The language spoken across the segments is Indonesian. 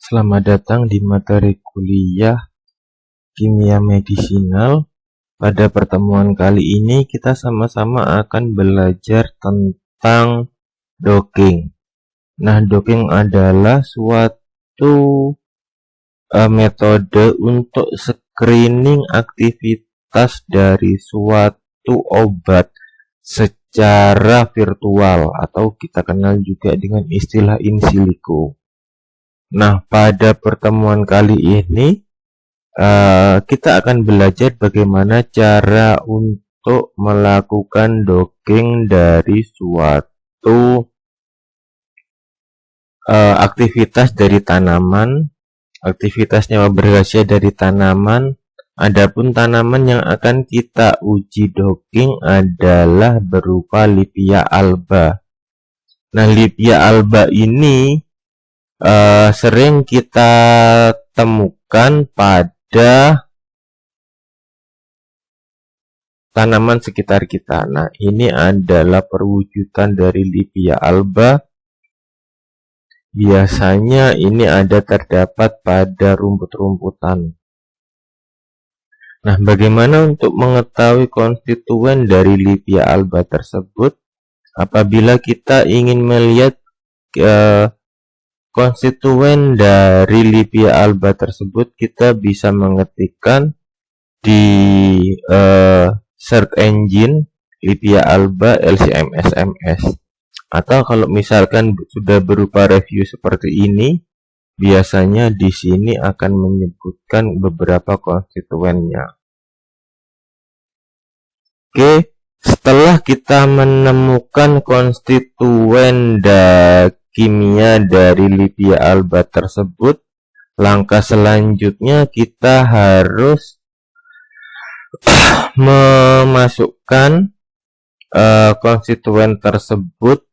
Selamat datang di materi kuliah Kimia Medisinal. Pada pertemuan kali ini kita sama-sama akan belajar tentang docking. Nah, docking adalah suatu metode untuk screening aktivitas dari suatu obat secara virtual atau kita kenal juga dengan istilah in silico. Nah, pada pertemuan kali ini kita akan belajar bagaimana cara untuk melakukan docking dari suatu aktivitas dari tanaman. Aktivitasnya berhasil dari tanaman. Adapun tanaman yang akan kita uji docking adalah berupa Lipia alba. Nah, Lipia alba ini sering kita temukan pada tanaman sekitar kita. Nah, ini adalah perwujudan dari Lipia alba. Biasanya ini terdapat pada rumput-rumputan. Nah, bagaimana untuk mengetahui konstituen dari Lipia alba tersebut? Apabila kita ingin melihat konstituen dari Lipia alba tersebut, kita bisa mengetikkan di search engine Lipia alba LCMS. Atau kalau misalkan sudah berupa review seperti ini, biasanya di sini akan menyebutkan beberapa konstituennya. Oke, setelah kita menemukan konstituen kimia dari Lipia alba tersebut, langkah selanjutnya kita harus memasukkan konstituen tersebut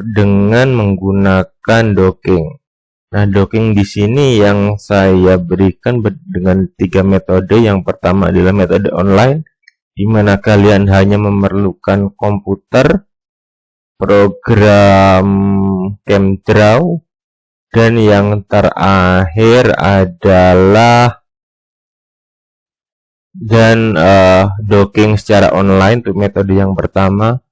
dengan menggunakan docking. Nah, docking di sini yang saya berikan dengan 3 metode. Yang pertama adalah metode online, di mana kalian hanya memerlukan komputer, program ChemDraw, dan yang terakhir adalah docking secara online. Untuk metode yang pertama.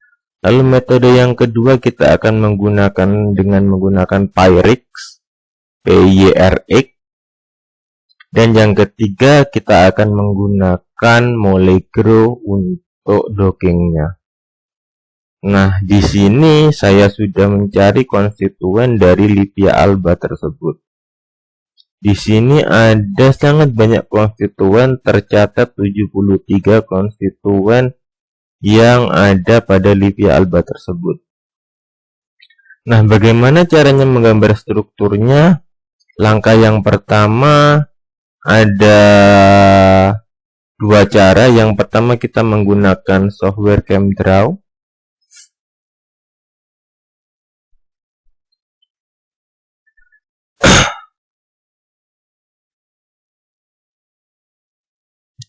Lalu metode yang kedua kita akan menggunakan Pyrix, PYRX, dan yang ketiga kita akan menggunakan Molegro untuk dockingnya. Nah, di sini saya sudah mencari konstituen dari Lipia alba tersebut. Di sini ada sangat banyak konstituen, tercatat 73 konstituen yang ada pada Lipia alba tersebut. Nah, bagaimana caranya menggambar strukturnya? Langkah yang pertama ada 2 cara. Yang pertama kita menggunakan software ChemDraw.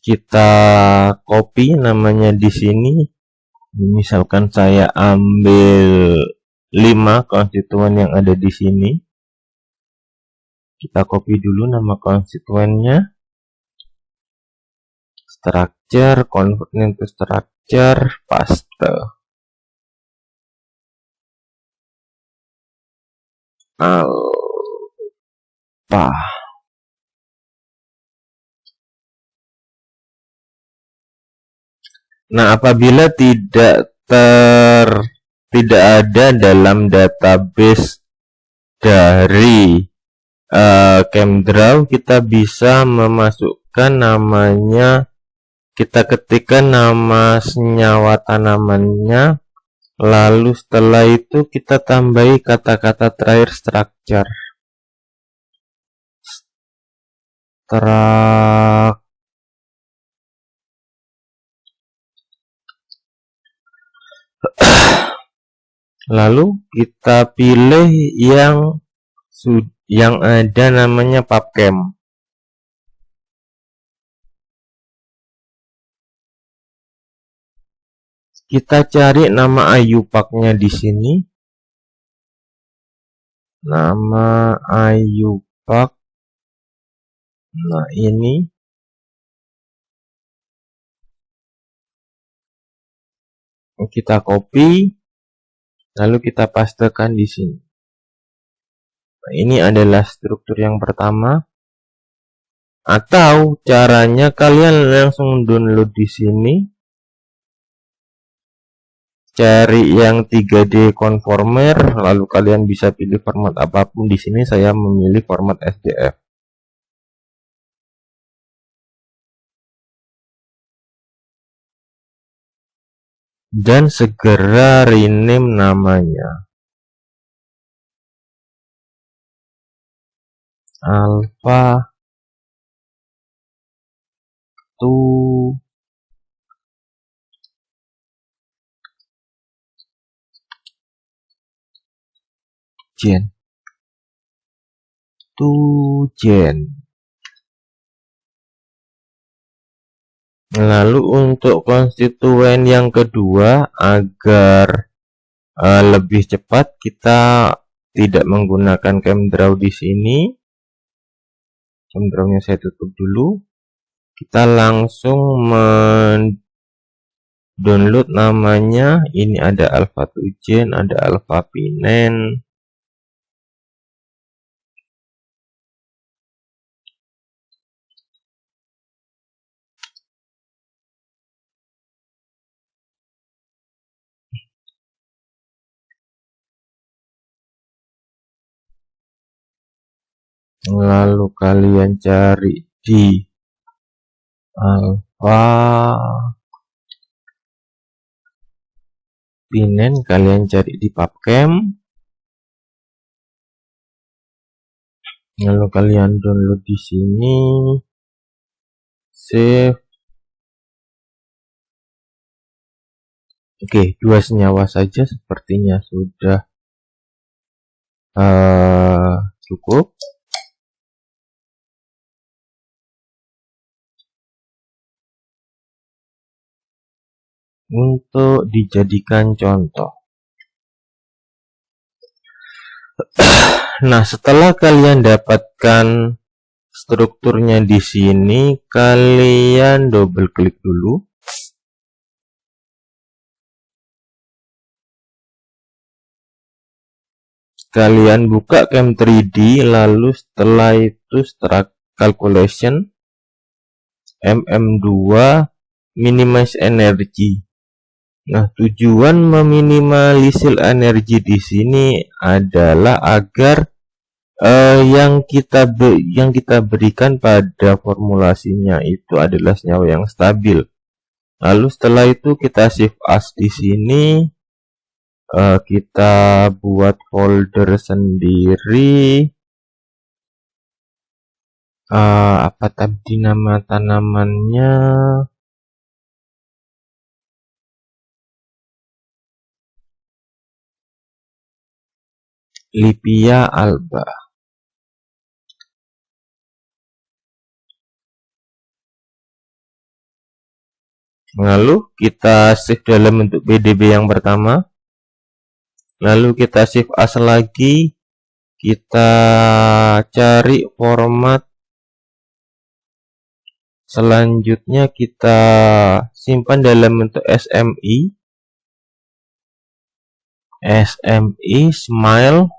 Kita copy namanya di sini. Misalkan saya ambil 5 konstituen yang ada di sini. Kita copy dulu nama konstituennya. Structure, convert into structure, paste. Alpha. Nah, apabila tidak ada dalam database dari ChemDraw, kita bisa memasukkan namanya. Kita ketikkan nama senyawa tanamannya, lalu setelah itu kita tambahi kata-kata terakhir structure. Lalu kita pilih yang ada namanya PubChem. Kita cari nama IUPAC-nya di sini. Nama IUPAC Pak. Nah, ini kita copy, lalu kita pastekan di sini. Nah, ini adalah struktur yang pertama. Atau caranya kalian langsung download di sini, cari yang 3D conformer, lalu kalian bisa pilih format apapun. Di sini saya memilih format SDF. Dan segera rename namanya Alpha 2 Gen. Lalu untuk konstituen yang kedua, agar lebih cepat, kita tidak menggunakan ChemDraw di sini. ChemDraw-nya saya tutup dulu. Kita langsung download namanya. Ini ada Alpha 2 Gen, ada Alpha Pinen. Lalu kalian cari di Alpha Pinen, kalian cari di PubChem, lalu kalian download di sini, save. Oke, 2 senyawa saja sepertinya sudah cukup. Untuk dijadikan contoh. Nah, setelah kalian dapatkan strukturnya di sini, kalian double klik dulu. Kalian buka Chem 3D, lalu setelah itu Struct Calculation, MM2, Minimize Energy. Nah, tujuan meminimalisir energi di sini adalah agar yang kita berikan pada formulasinya itu adalah senyawa yang stabil. Lalu setelah itu kita shift as di sini, kita buat folder sendiri. Apa tadi nama tanamannya? Lipia alba. Lalu kita save dalam bentuk PDB yang pertama. Lalu kita shift as lagi. Kita cari format. Selanjutnya kita simpan dalam bentuk SMI. Smile.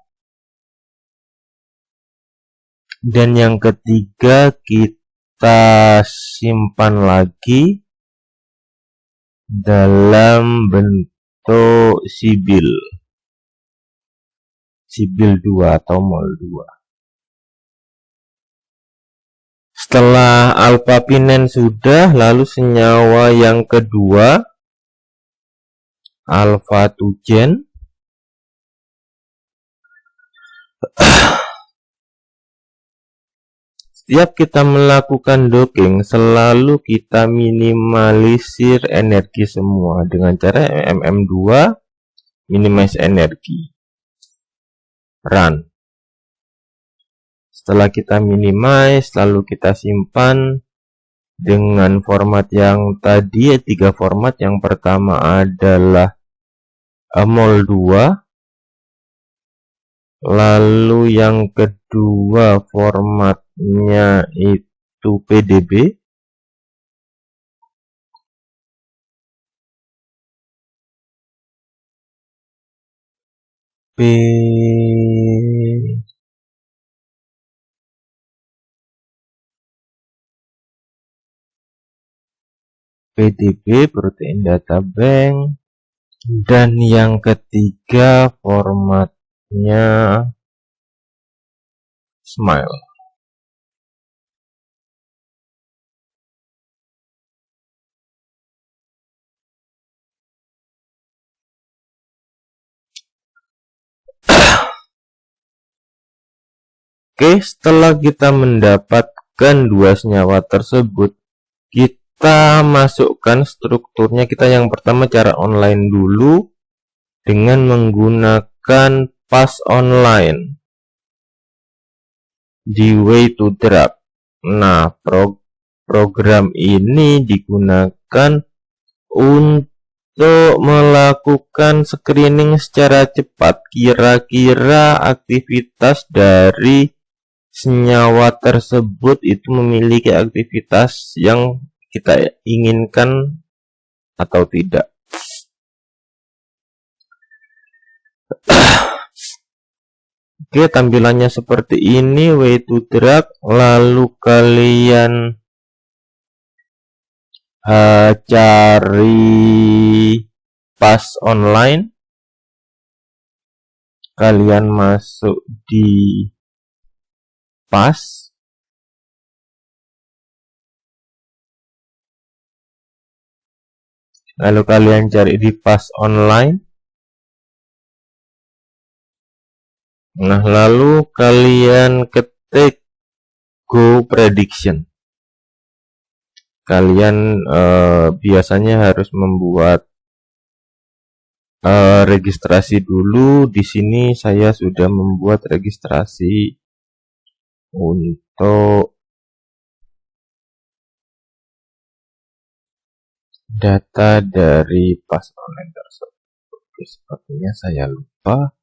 Dan yang ketiga kita simpan lagi dalam bentuk sibil 2 atau mol 2. Setelah alpha pinen sudah, lalu senyawa yang kedua alpha 2 Gen. Setiap kita melakukan docking, selalu kita minimalisir energi semua dengan cara MM2 minimize energi. Run. Setelah kita minimize, lalu kita simpan dengan format yang tadi, 3 format. Yang pertama adalah mol 2, Lalu yang kedua formatnya itu PDB. PDB Protein Data Bank. Dan yang ketiga formatnya Smile. Oke, setelah kita mendapatkan dua senyawa tersebut, kita masukkan strukturnya. Kita yang pertama cara online dulu dengan menggunakan pas online di way to drug. Nah, program ini digunakan untuk melakukan screening secara cepat. Kira-kira aktivitas dari senyawa tersebut itu memiliki aktivitas yang kita inginkan atau tidak. Oke, tampilannya seperti ini, way to drug. Lalu kalian cari pas online. Kalian masuk di pas. Lalu kalian cari di pas online. Nah, lalu kalian ketik Go Prediction. Kalian biasanya harus membuat registrasi dulu. Di sini saya sudah membuat registrasi untuk data dari pas online tersebut. Oke, sepertinya saya lupa.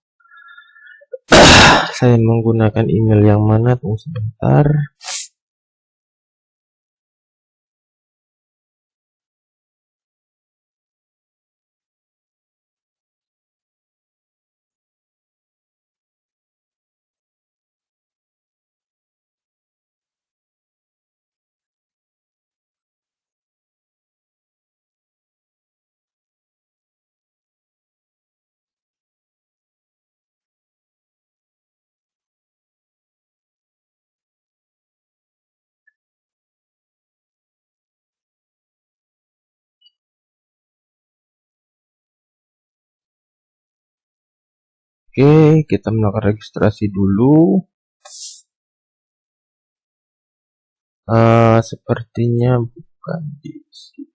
Saya menggunakan email yang mana? Tunggu sebentar. Oke, kita melakukan registrasi dulu. Sepertinya bukan di sini.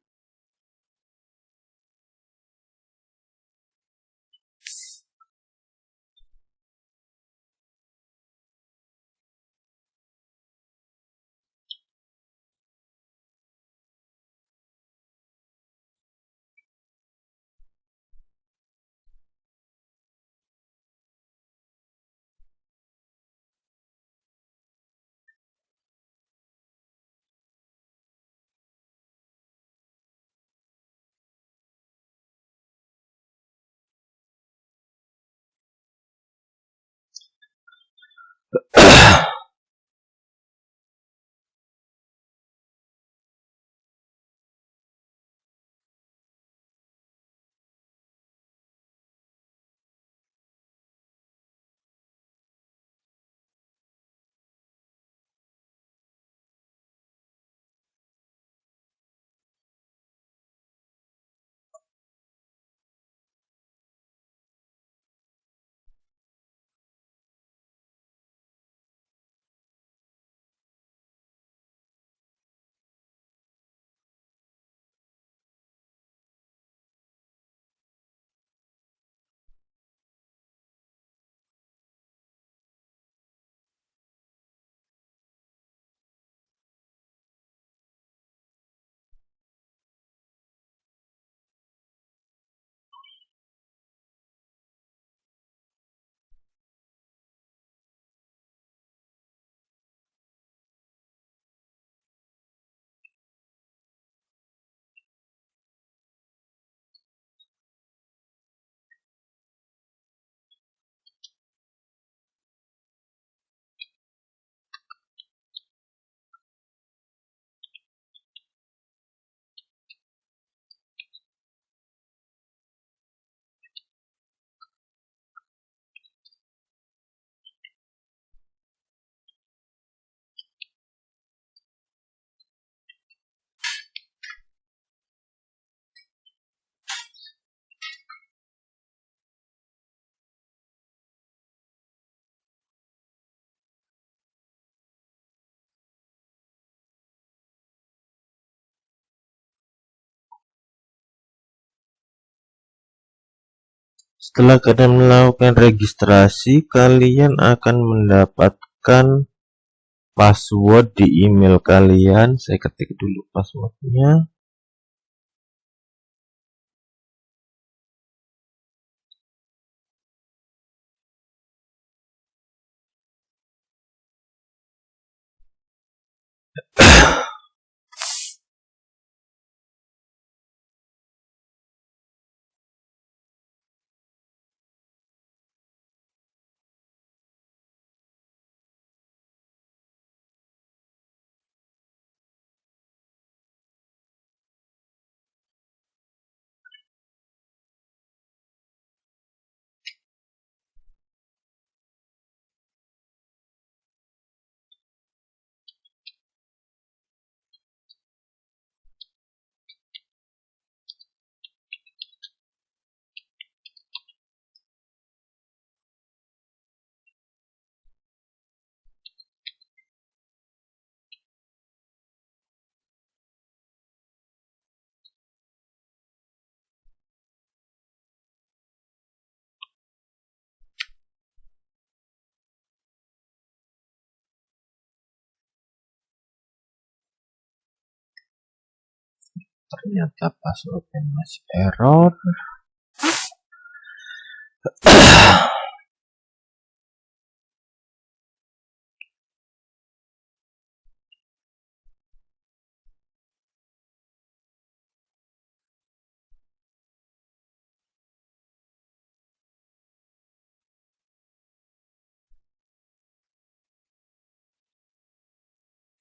Setelah kalian melakukan registrasi, kalian akan mendapatkan password di email kalian. Saya ketik dulu passwordnya. Ternyata passwordnya masih error.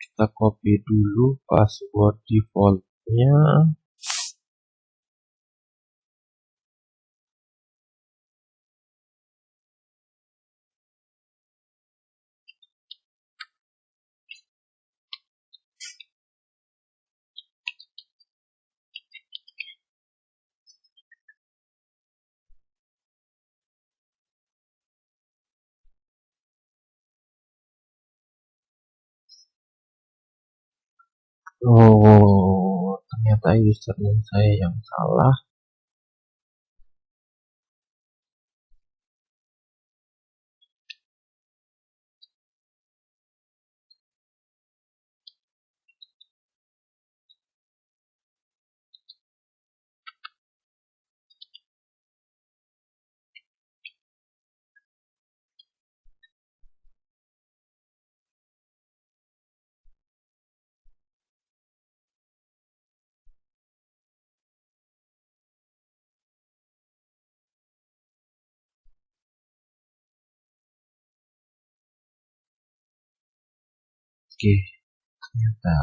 Kita copy dulu password defaultnya. Oh, ternyata username saya yang salah. Oke, ternyata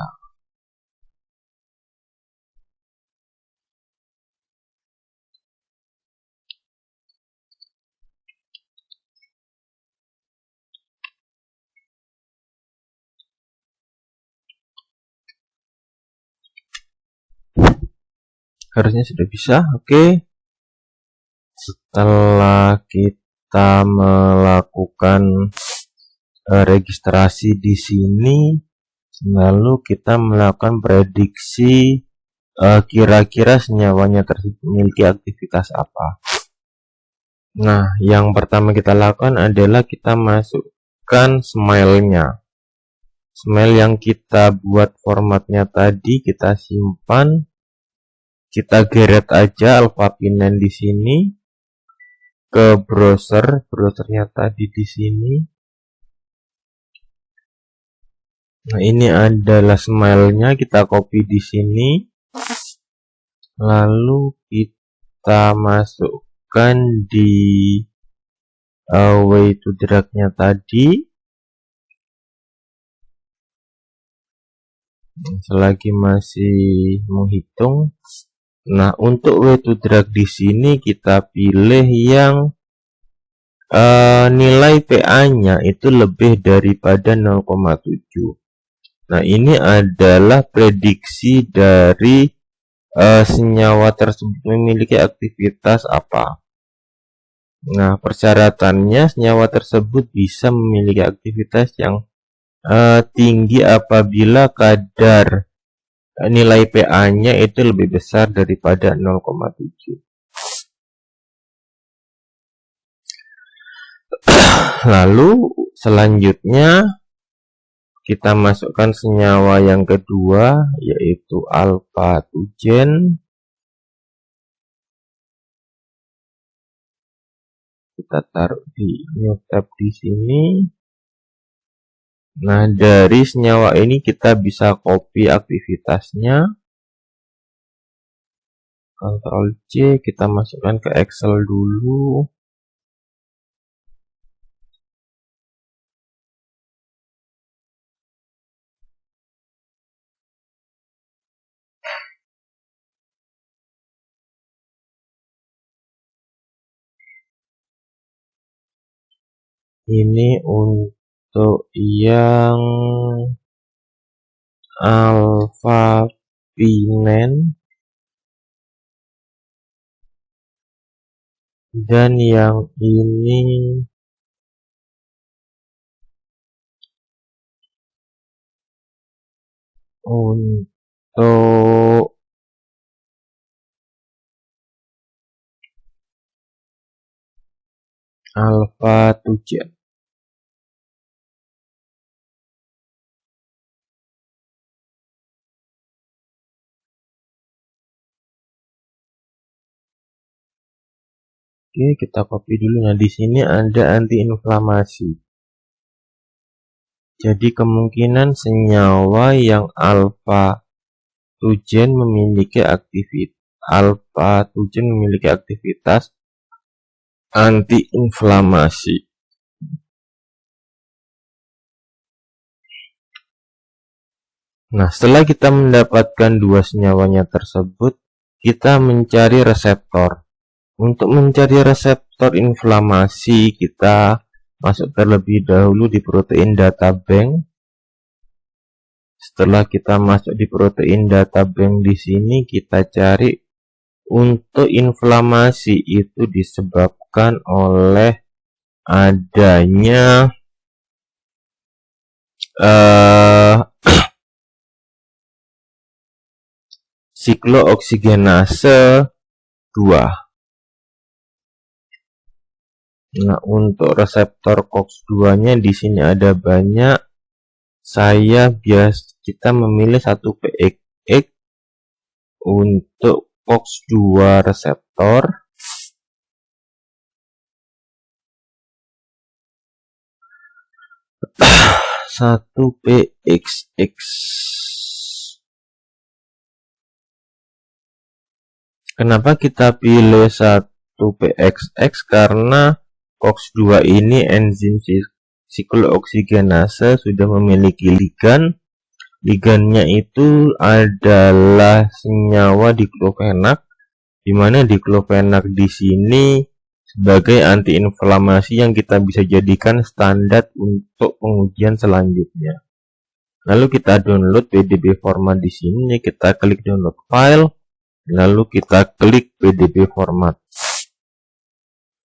harusnya sudah bisa. Oke, setelah kita melakukan registrasi di sini, lalu kita melakukan prediksi kira-kira senyawanya tersebut memiliki aktivitas apa. Nah, yang pertama kita lakukan adalah kita masukkan smile-nya. Smile yang kita buat formatnya tadi kita simpan. Kita geret aja Alpha P9 di sini ke browsernya tadi di sini. Nah, ini adalah smile-nya, kita copy di sini. Lalu kita masukkan di way to drag-nya tadi. Selagi masih menghitung. Nah, untuk way to drag di sini kita pilih yang nilai PA-nya itu lebih daripada 0,7. Nah, ini adalah prediksi dari senyawa tersebut memiliki aktivitas apa. Nah, persyaratannya senyawa tersebut bisa memiliki aktivitas yang tinggi apabila kadar nilai PA-nya itu lebih besar daripada 0,7. Lalu selanjutnya kita masukkan senyawa yang kedua, yaitu alpha tujen. Kita taruh di new tab di sini. Nah, dari senyawa ini kita bisa copy aktivitasnya. Ctrl C, kita masukkan ke Excel dulu. Ini untuk yang alpha pinen dan yang ini untuk alpha tujen. Oke, kita copy dulu. Nah, di sini ada antiinflamasi. Jadi kemungkinan senyawa yang alpha tujen memiliki aktivitas antiinflamasi. Nah, setelah kita mendapatkan dua senyawanya tersebut, kita mencari reseptor. Untuk mencari reseptor inflamasi, kita masuk terlebih dahulu di protein data bank. Setelah kita masuk di protein data bank di sini, kita cari untuk inflamasi itu disebabkan oleh adanya siklooksigenase 2. Nah, untuk reseptor COX-2-nya di sini ada banyak. Kita memilih 1PX untuk COX-2 reseptor. Satu PXX. Kenapa kita pilih 1PXX? Karena COX-2 ini enzim siklooksigenase sudah memiliki ligan. Ligannya itu adalah senyawa diklofenak, di mana diklofenak di sini sebagai antiinflamasi yang kita bisa jadikan standar untuk pengujian selanjutnya. Lalu kita download PDB format di sini, kita klik download file, lalu kita klik PDB format.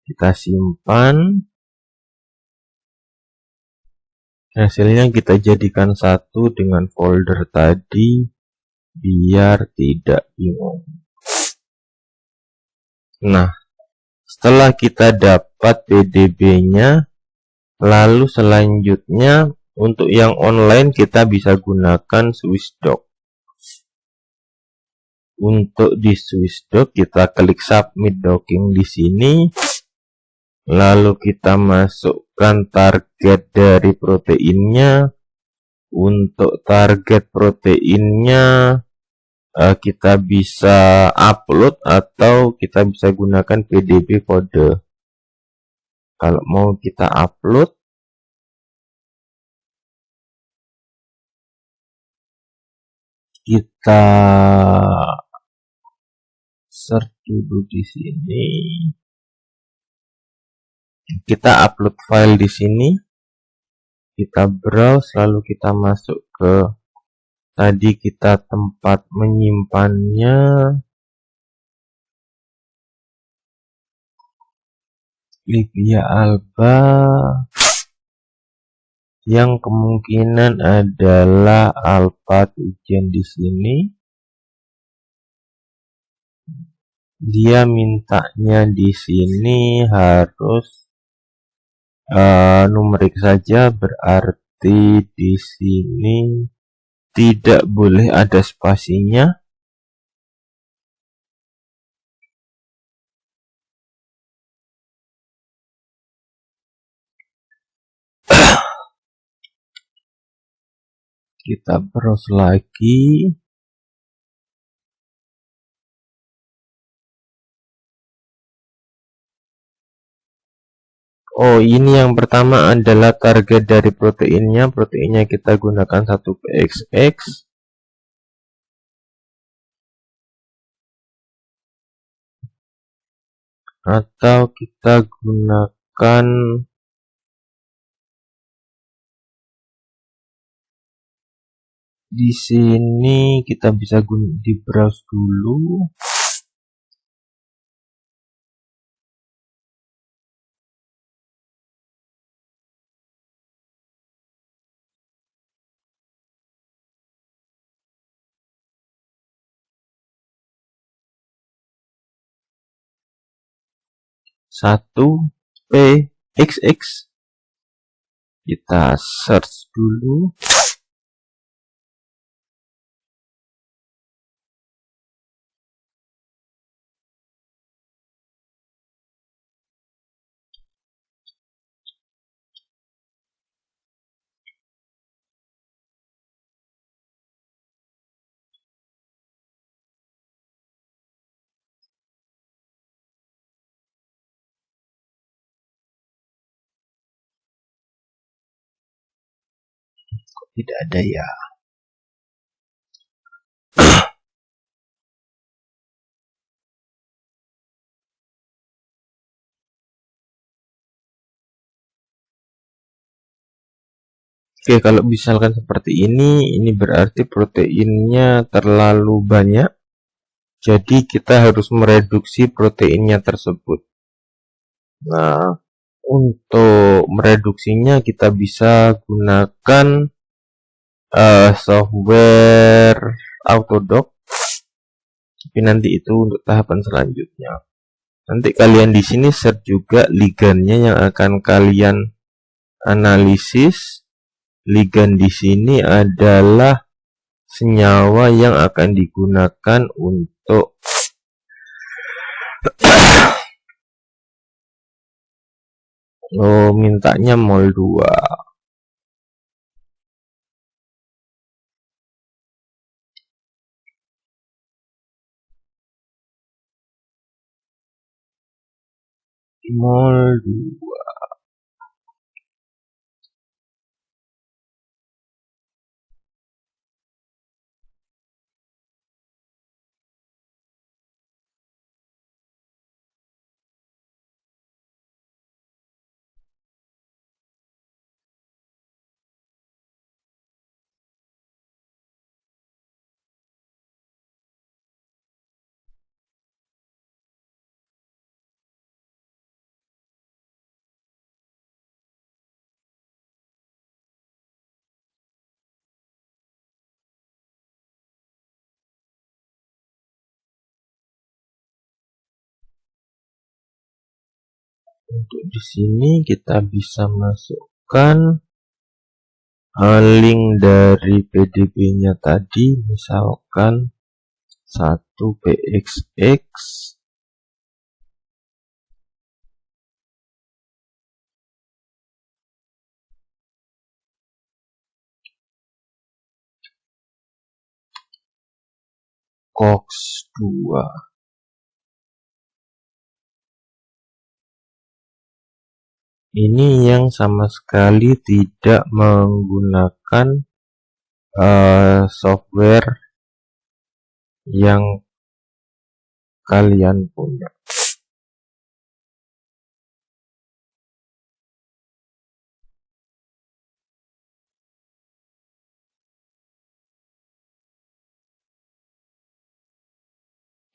Kita simpan. Hasilnya kita jadikan satu dengan folder tadi biar tidak bingung. Nah, setelah kita dapat PDB-nya, lalu selanjutnya untuk yang online kita bisa gunakan SwissDoc. Untuk di SwissDoc kita klik submit docking di sini. Lalu kita masukkan target dari proteinnya. Untuk target proteinnya kita bisa upload atau kita bisa gunakan PDB kode. Kalau mau kita upload, kita search dulu di sini. Kita upload file di sini. Kita browse, lalu kita masuk ke tadi kita tempat menyimpannya. Libia alba yang kemungkinan adalah alpha tujen di sini. Dia mintanya di sini harus numerik saja, berarti di sini tidak boleh ada spasinya. Kita browse lagi. Oh, ini yang pertama adalah target dari proteinnya. Proteinnya kita gunakan 1pxx. Atau kita gunakan di sini, kita bisa di browse dulu. Satu pxx, kita search dulu. Tidak ada ya. Oke, kalau misalkan seperti ini berarti proteinnya terlalu banyak. Jadi kita harus mereduksi proteinnya tersebut. Nah, untuk mereduksinya kita bisa gunakan software Autodoc. Tapi nanti itu untuk tahapan selanjutnya. Nanti kalian di sini search juga ligannya yang akan kalian analisis. Ligan di sini adalah senyawa yang akan digunakan untuk mintanya mol 2. Mol 2. Untuk di sini kita bisa masukkan link dari PDB-nya tadi, misalkan 1pxx. COX 2. Ini yang sama sekali tidak menggunakan software yang kalian punya.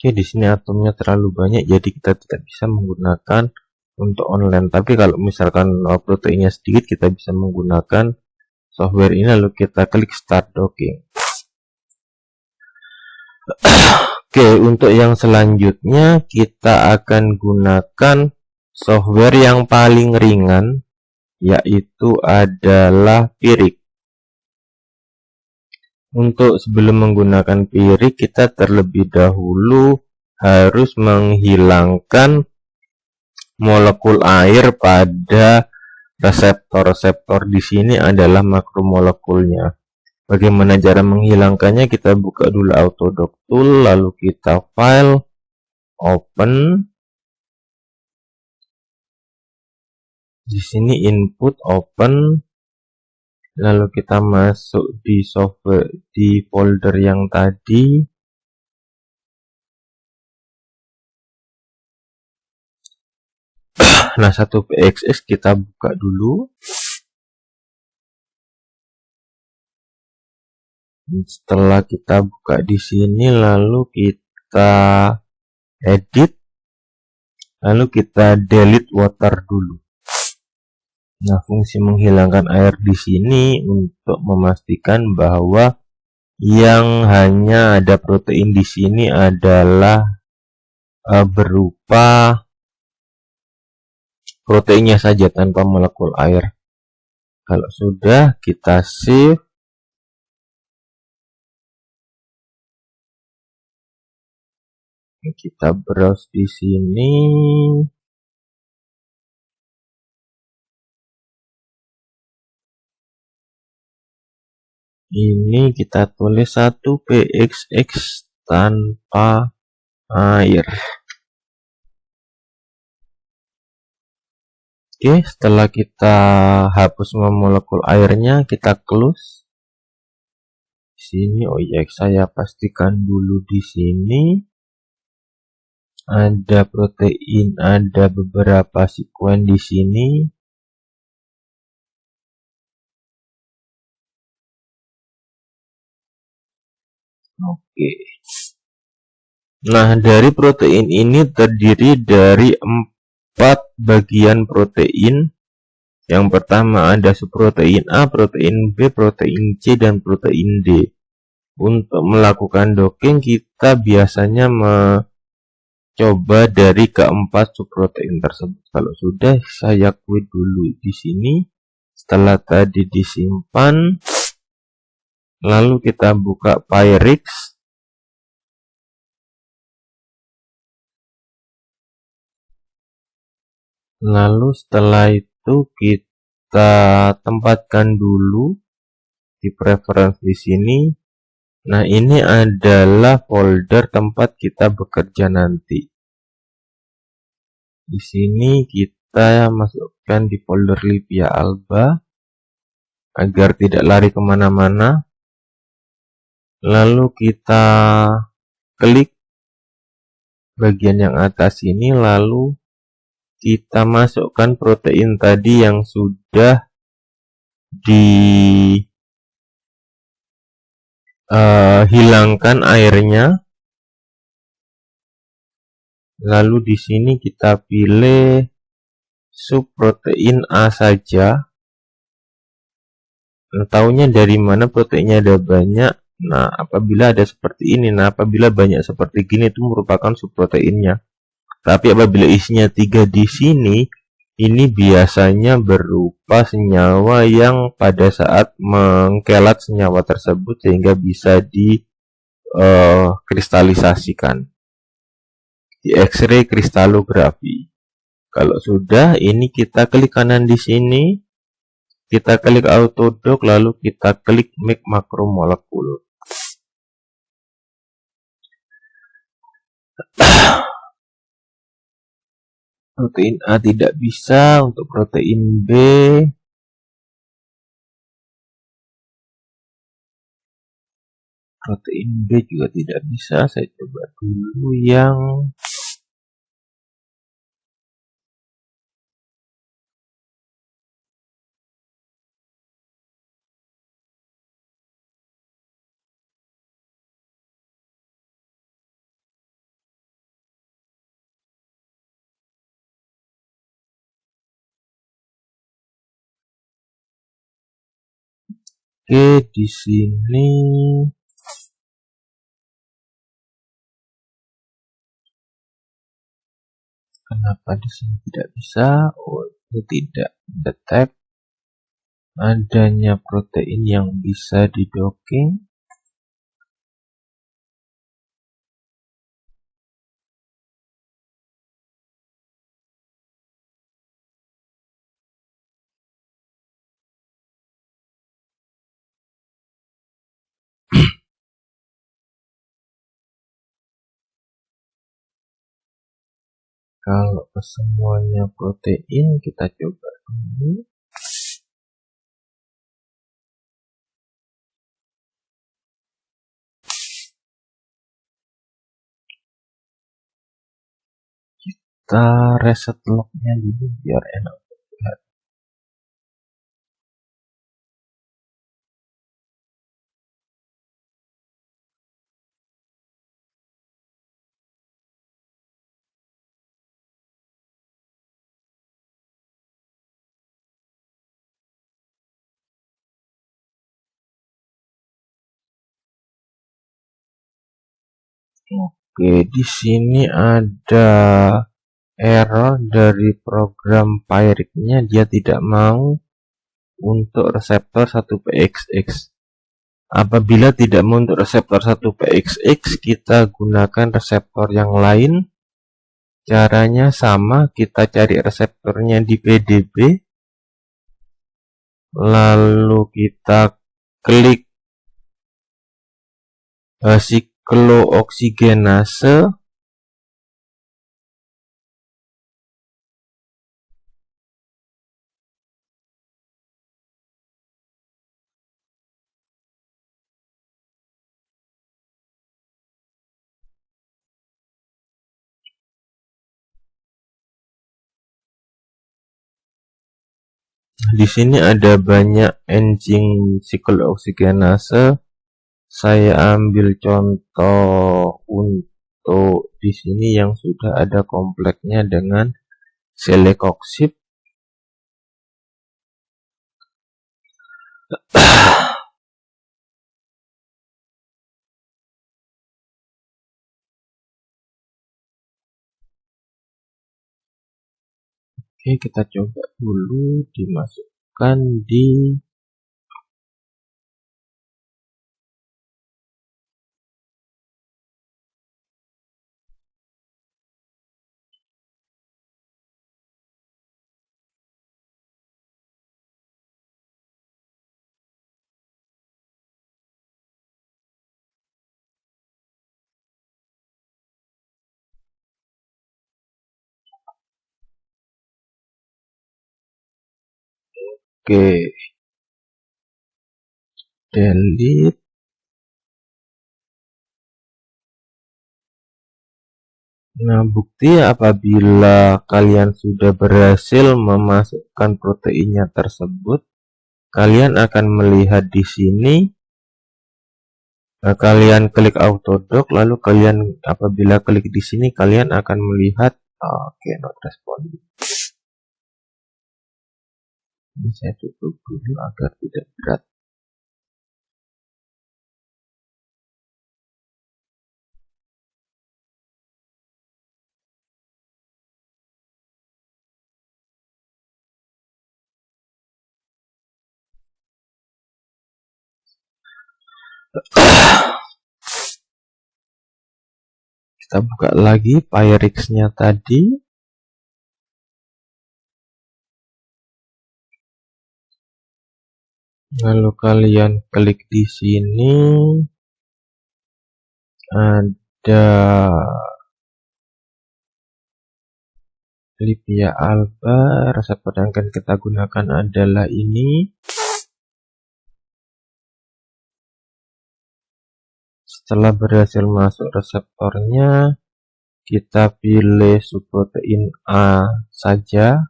Oke, di sini atomnya terlalu banyak, jadi kita tidak bisa menggunakan untuk online. Tapi kalau misalkan proteinnya sedikit, kita bisa menggunakan software ini, lalu kita klik start docking. Oke, untuk yang selanjutnya kita akan gunakan software yang paling ringan, yaitu adalah pirik. Untuk sebelum menggunakan pirik, kita terlebih dahulu harus menghilangkan molekul air pada reseptor-reseptor. Di sini adalah makromolekulnya. Bagaimana cara menghilangkannya? Kita buka dulu Autodoc Tool, lalu kita file, open. Di sini input, open. Lalu kita masuk di software di folder yang tadi. Nah, 1pxs kita buka dulu. Setelah kita buka di sini, lalu kita edit, lalu kita delete water dulu. Nah, fungsi menghilangkan air di sini untuk memastikan bahwa yang hanya ada protein di sini adalah berupa proteinnya saja tanpa molekul air. Kalau sudah, kita save. Kita browse di sini. Ini kita tulis 1pxx tanpa air. Oke, setelah kita hapus semua molekul airnya, kita close. Di sini, oh ya, saya pastikan dulu di sini ada protein, ada beberapa sekuen di sini. Oke. Nah, dari protein ini terdiri dari 4 bagian protein. Yang pertama ada subprotein A, protein B, protein C, dan protein D. Untuk melakukan docking, kita biasanya mencoba dari keempat subprotein tersebut. Kalau sudah, saya quit dulu di sini. Setelah tadi disimpan, lalu kita buka Pyrex. Lalu setelah itu kita tempatkan dulu di preference di sini. Nah, ini adalah folder tempat kita bekerja nanti. Di sini kita masukkan di folder Libya Alba agar tidak lari kemana-mana. Lalu kita klik bagian yang atas ini, lalu kita masukkan protein tadi yang sudah dihilangkan airnya. Lalu di sini kita pilih subprotein A saja. Nah, tahunya dari mana proteinnya ada banyak. Nah, apabila ada seperti ini, nah apabila banyak seperti gini, itu merupakan subproteinnya. Tapi apabila isinya 3 di sini, ini biasanya berupa senyawa yang pada saat mengkelat senyawa tersebut sehingga bisa dikristalisasikan di X-ray kristalografi. Kalau sudah, ini kita klik kanan di sini, kita klik Autodoc, lalu kita klik make makromolekul. Protein A tidak bisa, untuk protein B juga tidak bisa. Saya coba dulu yang di sini. Kenapa di sini tidak bisa? Oh, ini tidak detect. adanya protein yang bisa didocking. Kalau semuanya protein, kita coba dulu. Kita reset lognya dulu biar enak lihat. Oke, di sini ada error dari program Pyric-nya, dia tidak mau untuk reseptor 1PXX. Apabila tidak mau untuk reseptor 1PXX, kita gunakan reseptor yang lain. Caranya sama, kita cari reseptornya di PDB, lalu kita klik siklooksigenase. Di sini ada banyak enzim siklooksigenase. Saya ambil contoh untuk di sini yang sudah ada kompleksnya dengan selekoxib. Oke, kita coba dulu dimasukkan di delete. Nah, bukti apabila kalian sudah berhasil memasukkan proteinnya tersebut, kalian akan melihat di sini. Kalian klik autodoc, lalu kalian apabila klik di sini, kalian akan melihat not responding. Ini saya tutup dulu agar tidak berat. Kita buka lagi Pyrex-nya tadi. Lalu kalian klik di sini. Ada Lipia alba. Reseptor yang akan kita gunakan adalah ini. Setelah berhasil masuk reseptornya, kita pilih subprotein A saja.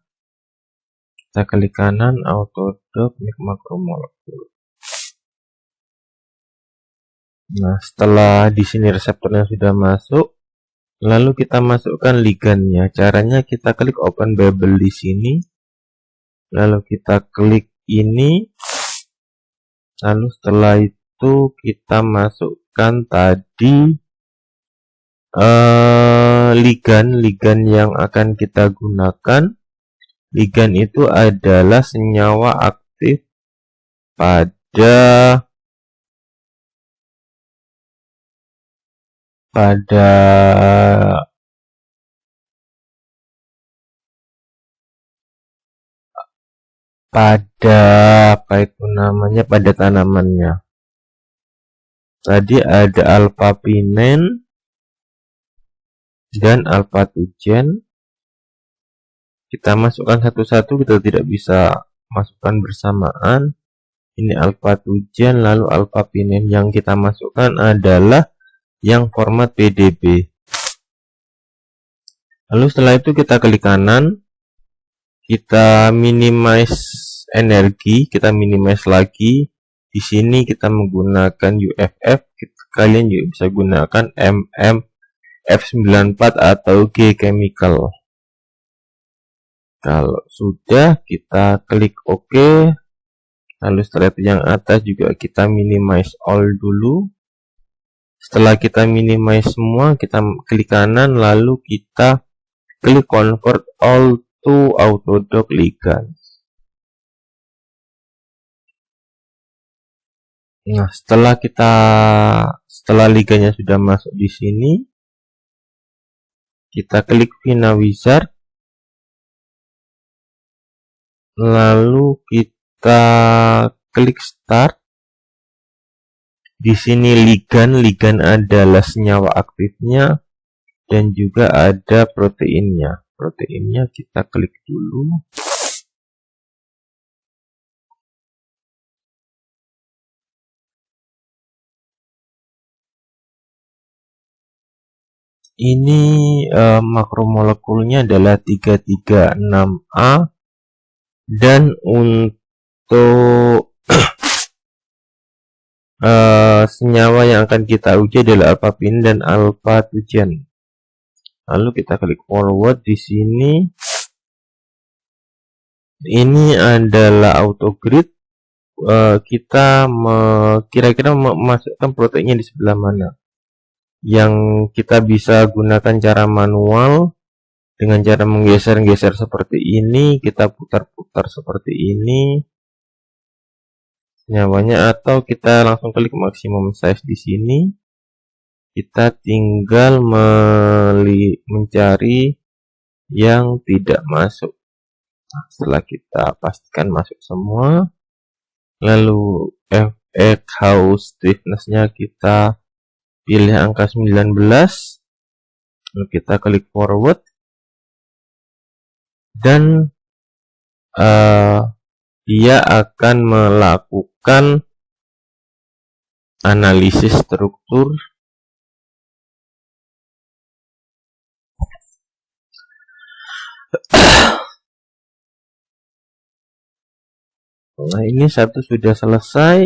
Kita klik kanan, autodoc, makromolekul. Nah, setelah di sini reseptornya sudah masuk, lalu kita masukkan ligannya. Caranya kita klik open Babel di sini, lalu kita klik ini, lalu setelah itu kita masukkan tadi ligan yang akan kita gunakan. Ligan itu adalah senyawa aktif pada apa itu namanya, pada tanamannya. Tadi ada alpha-pinen dan alpha-tujen. Kita masukkan satu-satu, kita tidak bisa masukkan bersamaan. Ini alpha-tujen, lalu alpha-pinen. Yang kita masukkan adalah yang format PDB. Lalu setelah itu kita klik kanan, kita minimize energi, kita minimize lagi. Di sini kita menggunakan UFF. Kalian juga bisa gunakan F94 atau G chemical. Kalau sudah, kita klik OK. Lalu setelah itu yang atas juga kita minimize all dulu. Setelah kita minimize semua, kita klik kanan, lalu kita klik convert all to autodock ligand. Nah, setelah liganya sudah masuk di sini, kita klik Vina Wizard, lalu kita klik Start. Di sini ligan adalah senyawa aktifnya dan juga ada proteinnya. Proteinnya kita klik dulu. Ini makromolekulnya adalah 336A, dan untuk senyawa yang akan kita uji adalah alpha-pinen dan alpha-tujen. Lalu kita klik forward. Di sini ini adalah autogrid. Kita kira-kira memasukkan proteinnya di sebelah mana. Yang kita bisa gunakan cara manual dengan cara menggeser-geser seperti ini, kita putar-putar seperti ini senyawanya, atau kita langsung klik maksimum size di sini. Kita tinggal mencari yang tidak masuk. Nah, setelah kita pastikan masuk semua, lalu House stiffness-nya kita pilih angka 19, lalu kita klik forward, dan dia akan melakukan analisis struktur Nah, ini satu sudah selesai,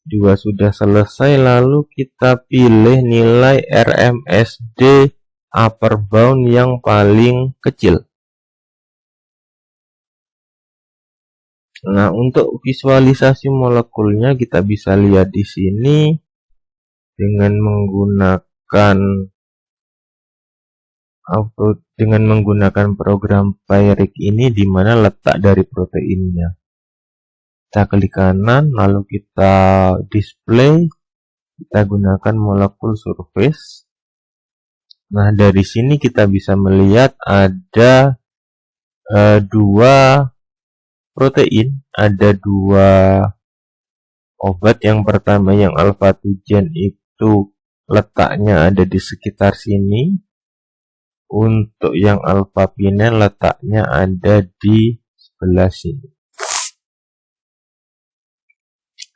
dua sudah selesai, lalu kita pilih nilai RMSD upper bound yang paling kecil. Nah, untuk visualisasi molekulnya kita bisa lihat di sini dengan menggunakan program Pyric ini, di mana letak dari proteinnya. Kita klik kanan, lalu kita display, kita gunakan molekul surface. Nah, dari sini kita bisa melihat ada dua protein, ada dua obat. Yang pertama yang alpha-tujen itu letaknya ada di sekitar sini. Untuk yang alpha-pinen letaknya ada di sebelah sini.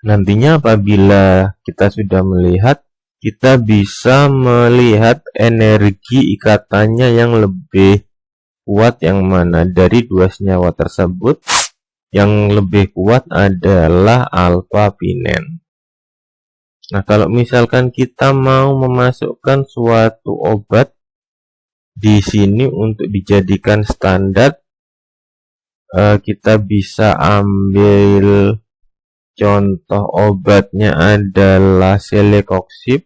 Nantinya apabila kita sudah melihat, kita bisa melihat energi ikatannya yang lebih kuat yang mana. Dari dua senyawa tersebut, yang lebih kuat adalah alpha-pinen. Nah, kalau misalkan kita mau memasukkan suatu obat di sini untuk dijadikan standar, kita bisa ambil contoh obatnya adalah celecoxib.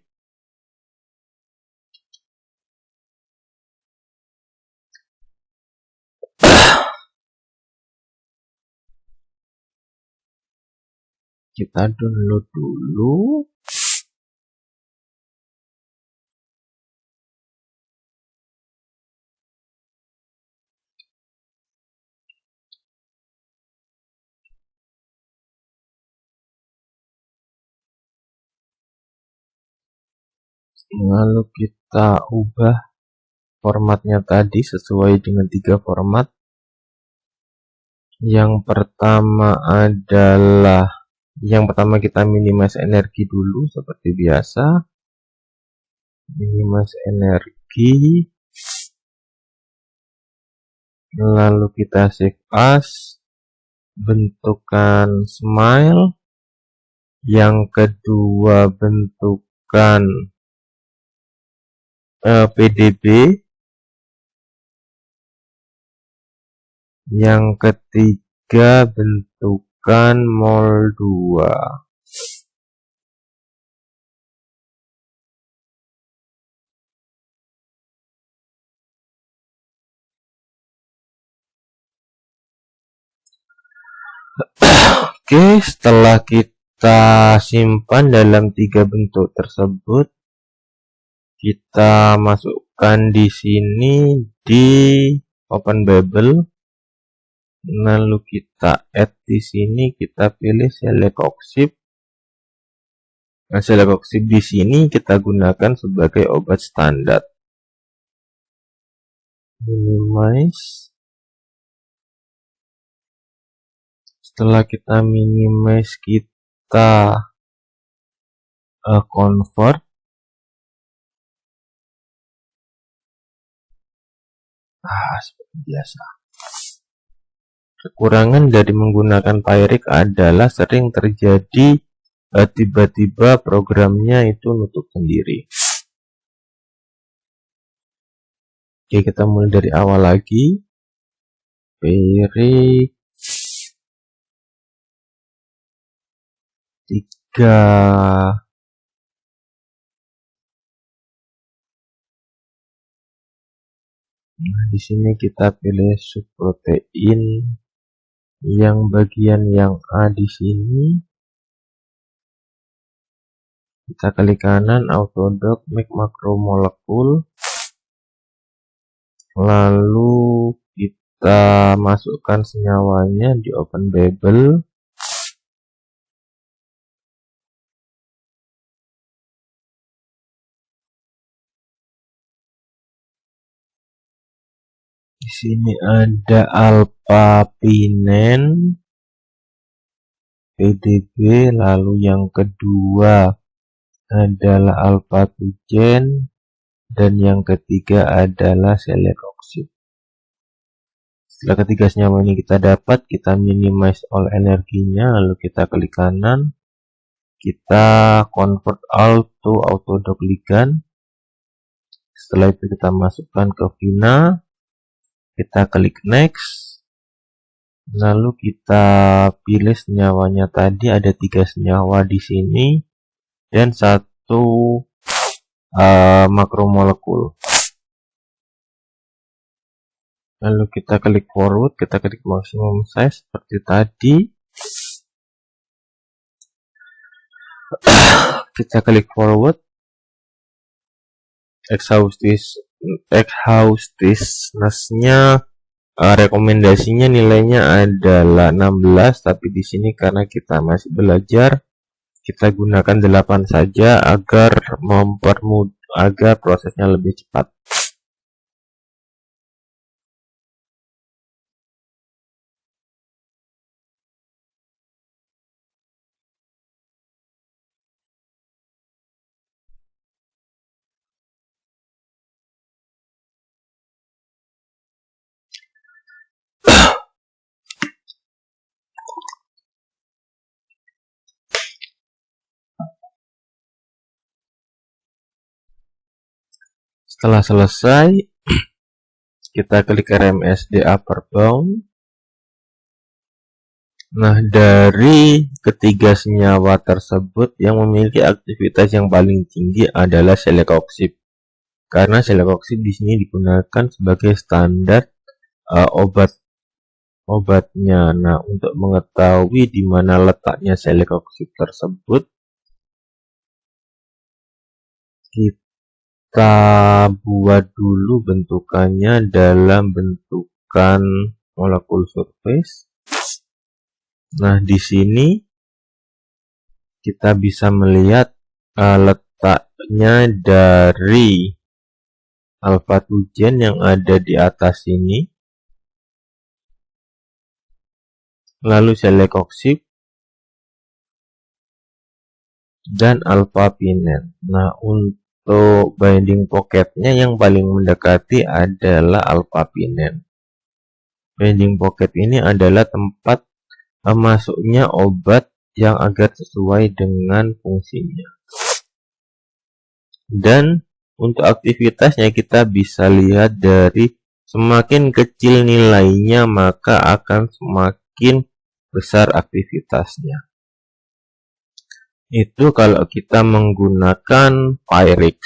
Kita download dulu. Lalu kita ubah formatnya tadi sesuai dengan 3 format. Yang pertama kita minimize energi dulu seperti biasa. Minimize energi. Lalu kita save as. Bentukan smile. Yang kedua bentukan PDB. Yang ketiga bentukan mol2. Oke, setelah kita simpan dalam 3 bentuk tersebut, kita masukkan di sini di OpenBabel. Lalu kita add di sini, kita pilih Celecoxib. Nah, Celecoxib di sini kita gunakan sebagai obat standar. Minimize. Setelah kita minimize, kita convert. Seperti biasa. Kekurangan dari menggunakan Pyric adalah sering terjadi tiba-tiba programnya itu nutup sendiri. Oke, kita mulai dari awal lagi. Pyric 3. Nah, di sini kita pilih subprotein yang bagian yang A di sini. Kita klik kanan, autodoc, make macromolekul. Lalu kita masukkan senyawanya di OpenBabel. Di sini ada alpha-pinen, PDB, lalu yang kedua adalah alpha-tujen, dan yang ketiga adalah Celecoxib. Setelah ketiga senyawa ini kita dapat, kita minimize all energinya, lalu kita klik kanan, kita convert all to autodoc ligand. Setelah itu kita masukkan ke Vina. Kita klik next, lalu kita pilih senyawanya tadi, ada 3 senyawa di sini dan 1 makromolekul. Lalu kita klik forward, kita klik maximum size seperti tadi. Kita klik forward. Exhaustiveness-nya rekomendasinya nilainya adalah 16, tapi di sini karena kita masih belajar, kita gunakan 8 saja agar agar prosesnya lebih cepat. Setelah selesai, kita klik RMSD upper bound. Nah, dari ketiga senyawa tersebut yang memiliki aktivitas yang paling tinggi adalah Celecoxib. Karena Celecoxib di sini digunakan sebagai standar obat obatnya. Nah, untuk mengetahui di mana letaknya selekoksib tersebut, kita buat dulu bentukannya dalam bentukan molekul surface. Nah, di sini kita bisa melihat letaknya dari alpha 2 gen yang ada di atas ini, lalu selekoksib dan alpha pinen. Nah, untuk binding pocketnya yang paling mendekati adalah alpha pinen. Binding pocket ini adalah tempat masuknya obat yang agar sesuai dengan fungsinya. Dan untuk aktivitasnya kita bisa lihat dari semakin kecil nilainya maka akan semakin besar aktivitasnya. Itu kalau kita menggunakan Pyrex.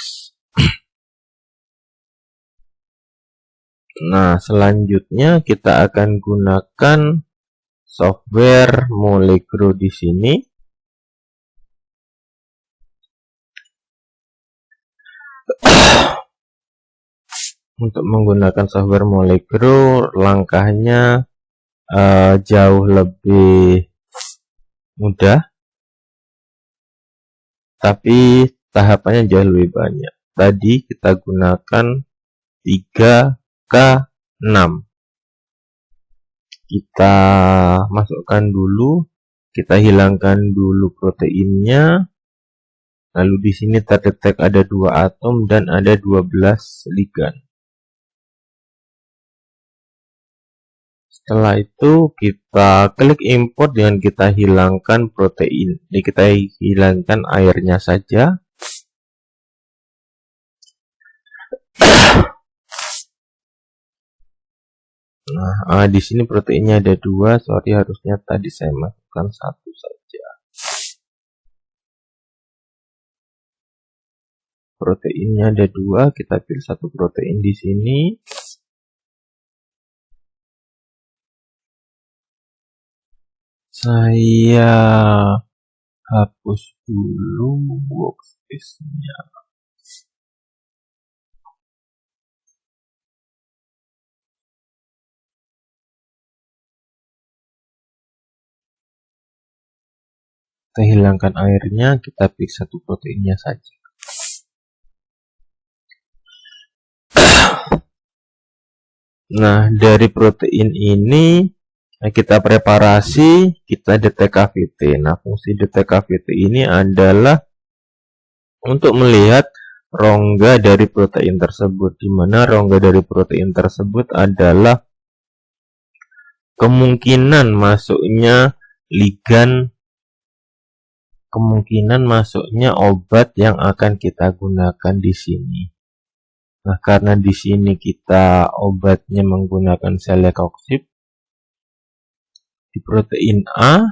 Nah, selanjutnya kita akan gunakan software Molecro di sini. Untuk menggunakan software Molecro, langkahnya jauh lebih mudah, tapi tahapannya jauh lebih banyak. Tadi kita gunakan 3K6. Kita masukkan dulu, kita hilangkan dulu proteinnya. Lalu di sini terdetek ada 2 atom dan ada 12 ligan. Setelah itu kita klik import dengan kita hilangkan protein. Jadi kita hilangkan airnya saja. Nah, di sini proteinnya ada 2. Sorry, harusnya tadi saya masukkan 1 saja. Proteinnya ada 2. Kita pilih 1 protein di sini. Saya hapus dulu workspace-nya. Kita hilangkan airnya, kita pilih 1 proteinnya saja. Nah, dari protein ini kita preparasi, kita detek KVT. Nah, fungsi detek KVT ini adalah untuk melihat rongga dari protein tersebut, di mana rongga dari protein tersebut adalah kemungkinan masuknya ligan, kemungkinan masuknya obat yang akan kita gunakan di sini. Nah, karena di sini kita obatnya menggunakan selekoksib di protein A,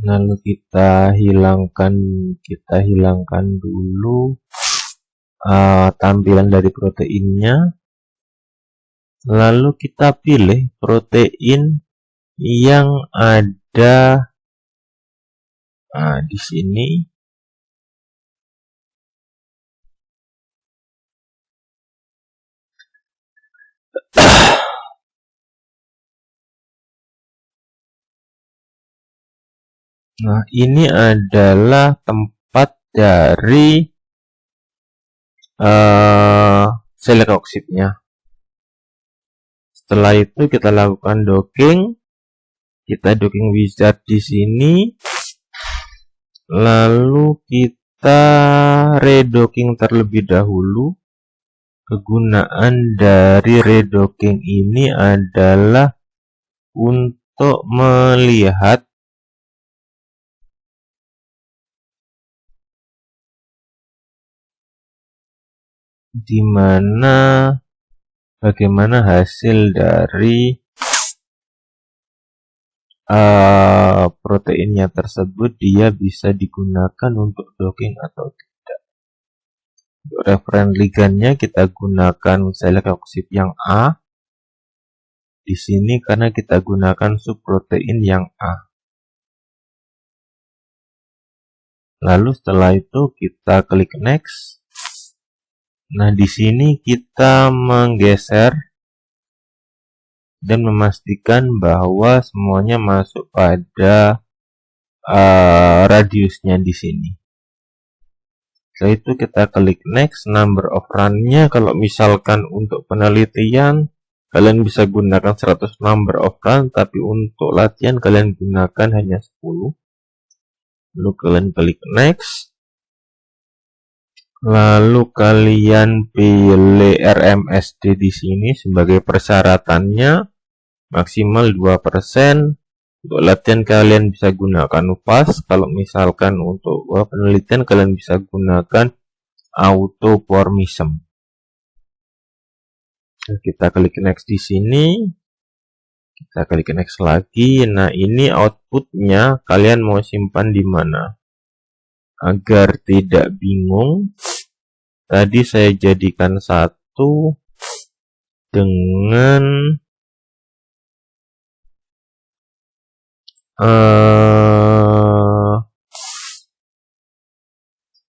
lalu kita hilangkan dulu tampilan dari proteinnya, lalu kita pilih protein yang ada di sini. Nah, ini adalah tempat dari selekoksibnya. Setelah itu kita lakukan docking. Kita docking wizard di sini. Lalu kita redocking terlebih dahulu. Kegunaan dari redocking ini adalah untuk melihat bagaimana hasil dari proteinnya tersebut, dia bisa digunakan untuk docking atau tidak. Untuk referen ligannya kita gunakan selekoksib yang A, di sini karena kita gunakan subprotein yang A. Lalu setelah itu kita klik next. Nah, di sini kita menggeser dan memastikan bahwa semuanya masuk pada radiusnya di sini. Setelah itu kita klik next. Number of run-nya kalau misalkan untuk penelitian kalian bisa gunakan 100 number of run, tapi untuk latihan kalian gunakan hanya 10. Lalu kalian klik next. Lalu kalian pilih RMSD di sini sebagai persyaratannya maksimal 2%. Untuk latihan kalian bisa gunakan fast. Kalau misalkan untuk penelitian kalian bisa gunakan auto formation. Kita klik next di sini. Kita klik next lagi. Nah, ini outputnya kalian mau simpan di mana? Agar tidak bingung, tadi saya jadikan satu dengan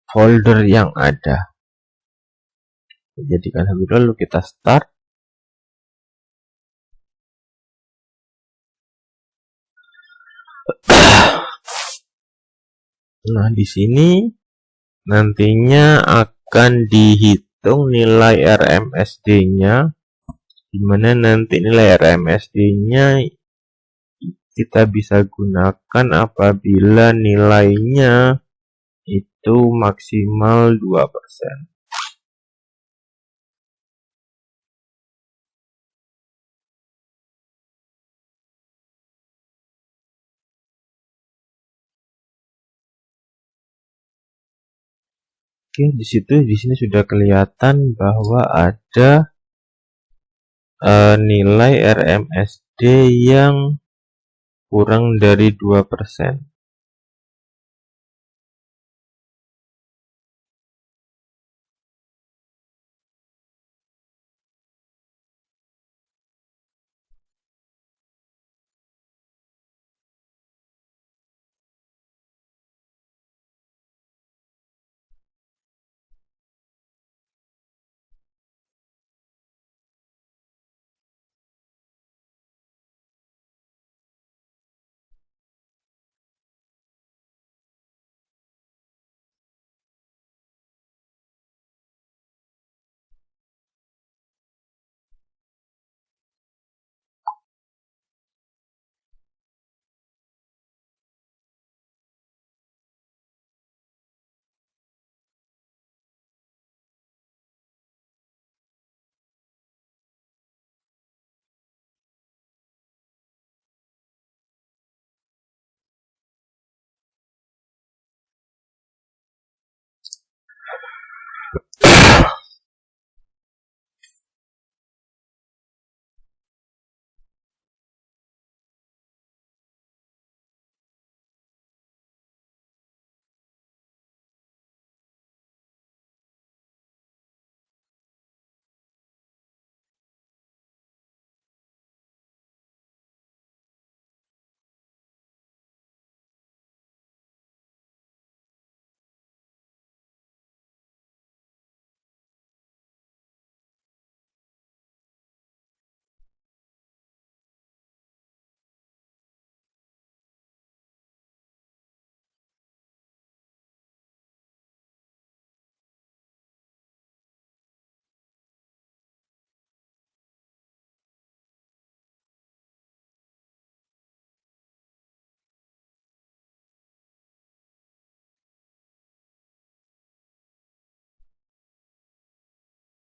folder yang ada. Jadikan satu dulu, kita start. Nah, di sini nantinya akan dihitung nilai RMSD-nya, dimana nanti nilai RMSD-nya kita bisa gunakan apabila nilainya itu maksimal 2%. Oke, di sini sudah kelihatan bahwa ada nilai RMSD yang kurang dari 2%.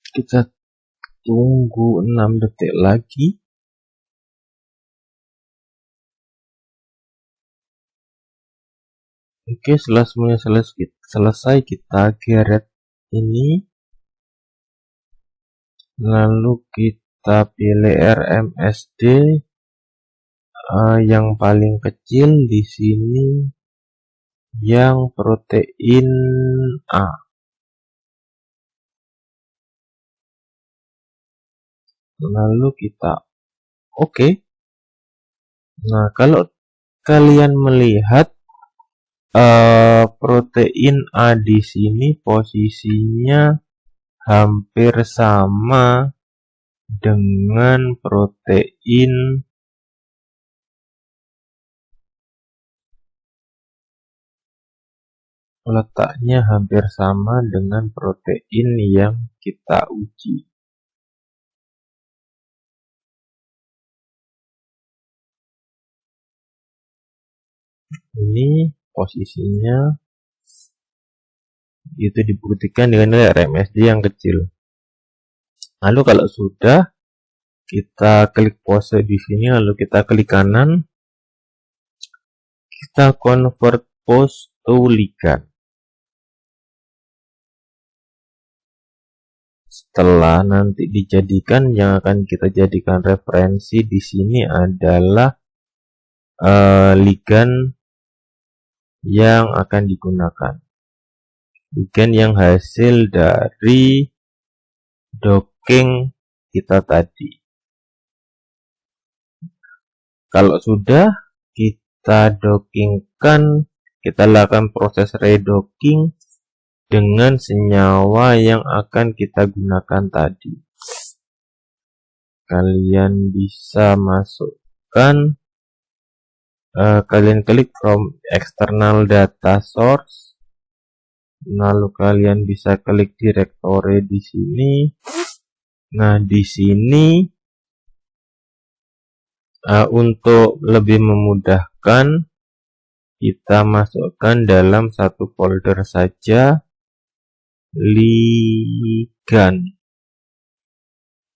Kita tunggu 6 detik lagi. Oke, setelah semuanya selesai, kita geret ini. Lalu kita pilih RMSD yang paling kecil di sini, yang protein A. Lalu kita Oke. Nah, kalau kalian melihat protein A di sini posisinya hampir sama dengan protein letaknya hampir sama dengan protein yang kita uji. Ini posisinya itu dibuktikan dengan nilai RMSD yang kecil. Lalu kalau sudah, kita klik pose di sini, lalu kita klik kanan, kita convert pose to ligand. Setelah nanti dijadikan, yang akan kita jadikan referensi di sini adalah ligand yang akan digunakan. Ligand yang hasil dari docking kita tadi. Kalau sudah kita dockingkan, kita lakukan proses redocking dengan senyawa yang akan kita gunakan tadi. Kalian bisa masukkan, kalian klik from external data source, lalu kalian bisa klik directory di sini. Nah, di sini untuk lebih memudahkan, kita masukkan dalam satu folder saja ligand.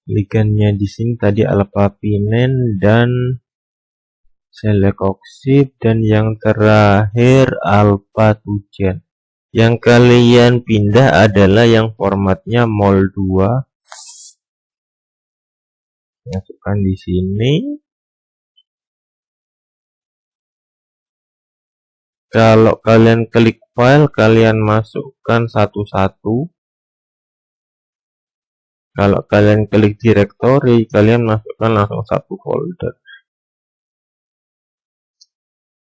Ligandnya di sini tadi alpha-pinen dan celecoxib, dan yang terakhir alpha-tujen. Yang kalian pindah adalah yang formatnya mol2. Masukkan di sini. Kalau kalian klik file, kalian masukkan satu-satu. Kalau kalian klik directory, kalian masukkan langsung satu folder.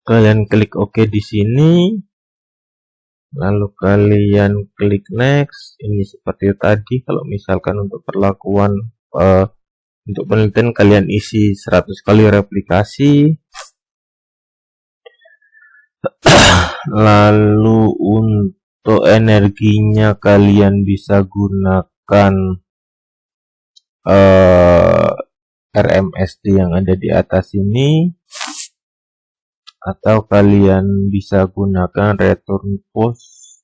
Kalian klik OK di sini. Lalu kalian klik next. Ini seperti tadi, kalau misalkan untuk perlakuan untuk penelitian kalian isi 100 kali replikasi. Lalu untuk energinya kalian bisa gunakan RMSD yang ada di atas ini, atau kalian bisa gunakan return pose.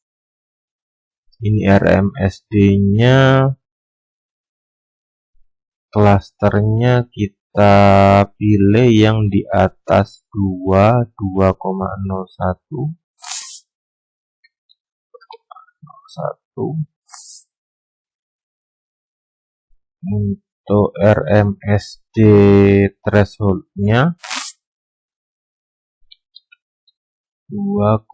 Ini RMSD-nya, klasternya kita pilih yang di atas 2,01. Untuk RMSD thresholdnya 2,0.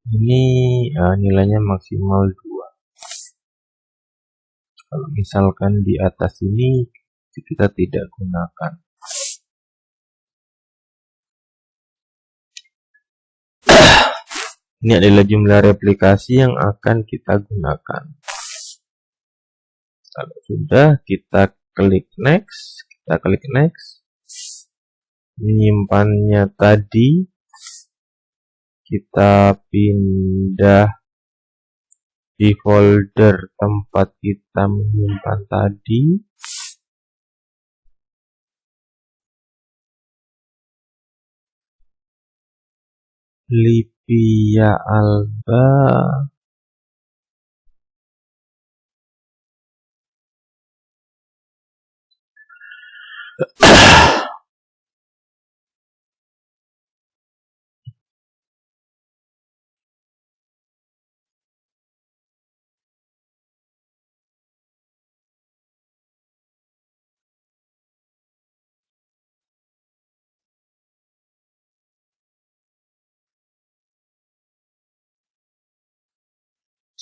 Ini nilainya maksimal 2. Kalau misalkan di atas ini kita tidak gunakan. Ini adalah jumlah replikasi yang akan kita gunakan. Kalau sudah, kita klik next. Menyimpannya tadi kita pindah di folder tempat kita menyimpan tadi. Lipia alba.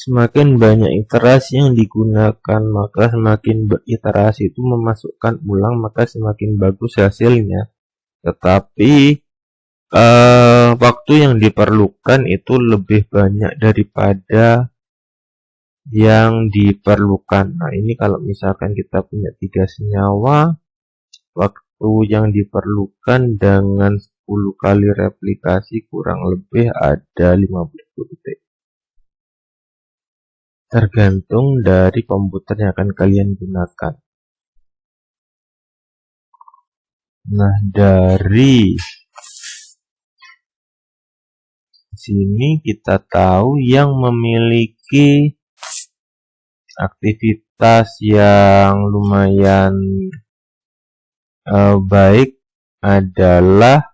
Semakin banyak iterasi yang digunakan, maka semakin beriterasi itu memasukkan ulang, maka semakin bagus hasilnya. Tetapi waktu yang diperlukan itu lebih banyak daripada yang diperlukan. Nah, ini kalau misalkan kita punya 3 senyawa, waktu yang diperlukan dengan 10 kali replikasi kurang lebih ada 50 detik. Tergantung dari komputer yang akan kalian gunakan. Nah, dari sini kita tahu yang memiliki aktivitas yang lumayan baik adalah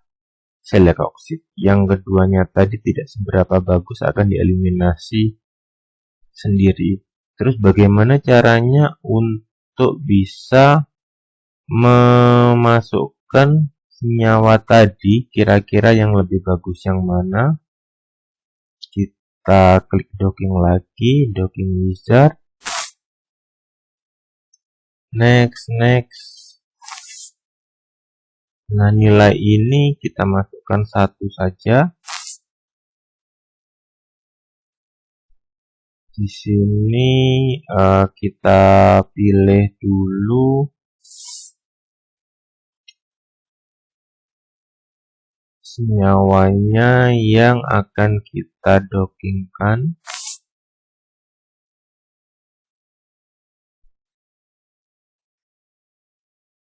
selekoksid. Yang keduanya tadi tidak seberapa bagus, akan dieliminasi sendiri. Terus bagaimana caranya untuk bisa memasukkan senyawa tadi, kira-kira yang lebih bagus yang mana? Kita klik docking lagi, docking wizard, next. Nah, nilai ini kita masukkan 1 saja. Di sini kita pilih dulu senyawanya yang akan kita dockingkan.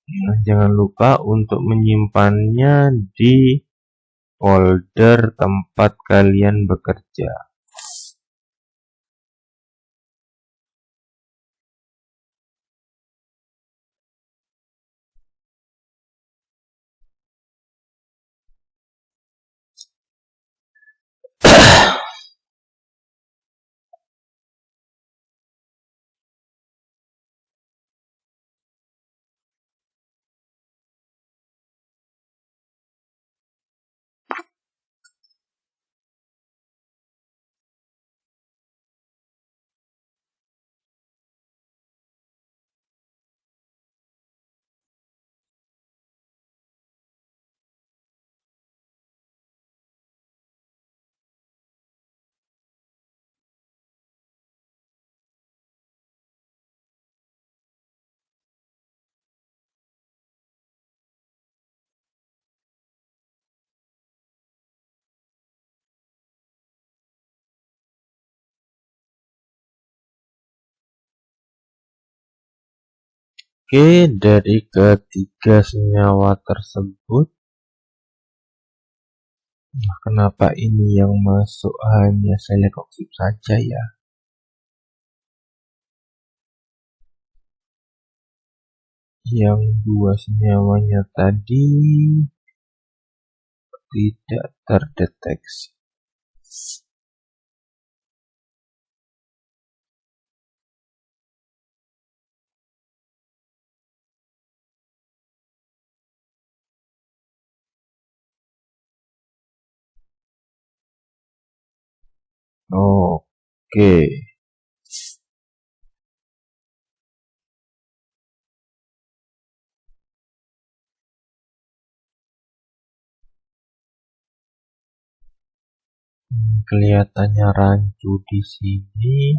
Nah, jangan lupa untuk menyimpannya di folder tempat kalian bekerja. Oke, dari ketiga senyawa tersebut, nah, kenapa ini yang masuk hanya selekoksid saja ya? Yang 2 senyawanya tadi tidak terdeteksi. Oke. Kelihatannya rancu di sini.